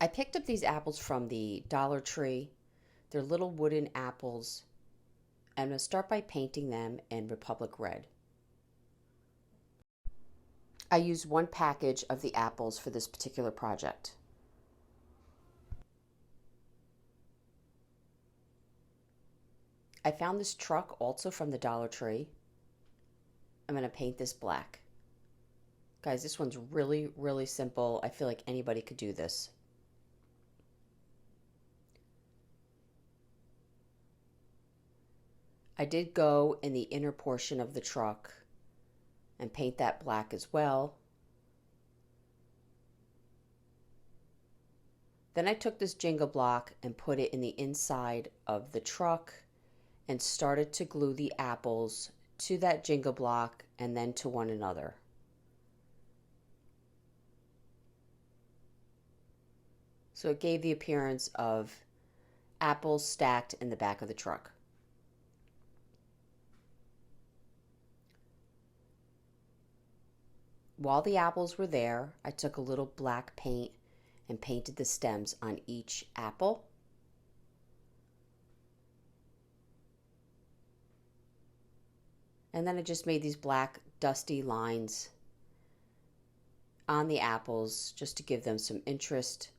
I picked up these apples from the Dollar Tree. They're little wooden apples. I'm going to start by painting them in Republic Red. I used one package of the apples for this particular project. I found this truck also from the Dollar Tree. I'm going to paint this black. Guys, this one's really, really simple. I feel like anybody could do this. I did go in the inner portion of the truck and paint that black as well. Then I took this jingle block and put it in the inside of the truck and started to glue the apples to that jingle block and then to one another. So it gave the appearance of apples stacked in the back of the truck. While the apples were there, I took a little black paint and painted the stems on each apple. And then I just made these black dusty lines on the apples just to give them some interest.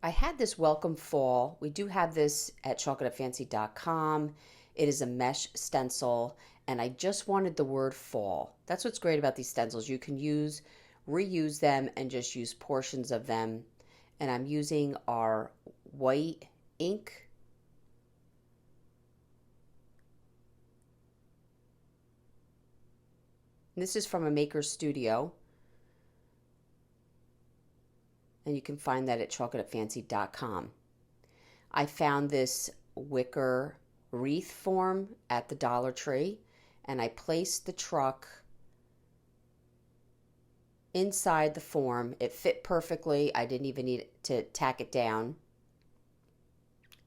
I had this welcome fall. We do have this at chocolatefancy.com. It is a mesh stencil, and I just wanted the word fall. That's what's great about these stencils. You can reuse them and just use portions of them. And I'm using our white ink. And this is from a maker studio. And you can find that at chocolatefancy.com. I found this wicker wreath form at the Dollar Tree, and I placed the truck inside the form. It fit perfectly. I didn't even need to tack it down,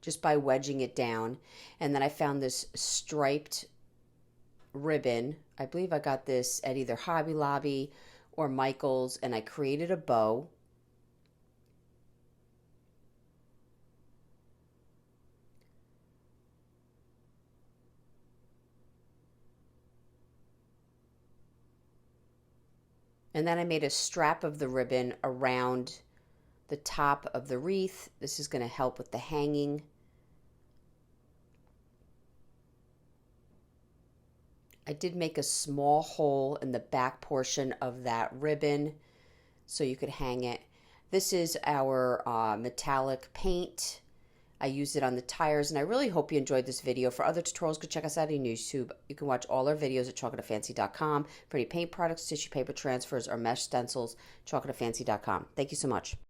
just by wedging it down. And then I found this striped ribbon. I believe I got this at either Hobby Lobby or Michael's, and I created a bow. And then I made a strap of the ribbon around the top of the wreath. This is going to help with the hanging. I did make a small hole in the back portion of that ribbon so you could hang it. This is our metallic paint. I used it on the tires, and I really hope you enjoyed this video. For other tutorials, go check us out on YouTube. You can watch all our videos at chocolatefancy.com. For any paint products, tissue paper transfers, or mesh stencils, chocolatefancy.com. Thank you so much.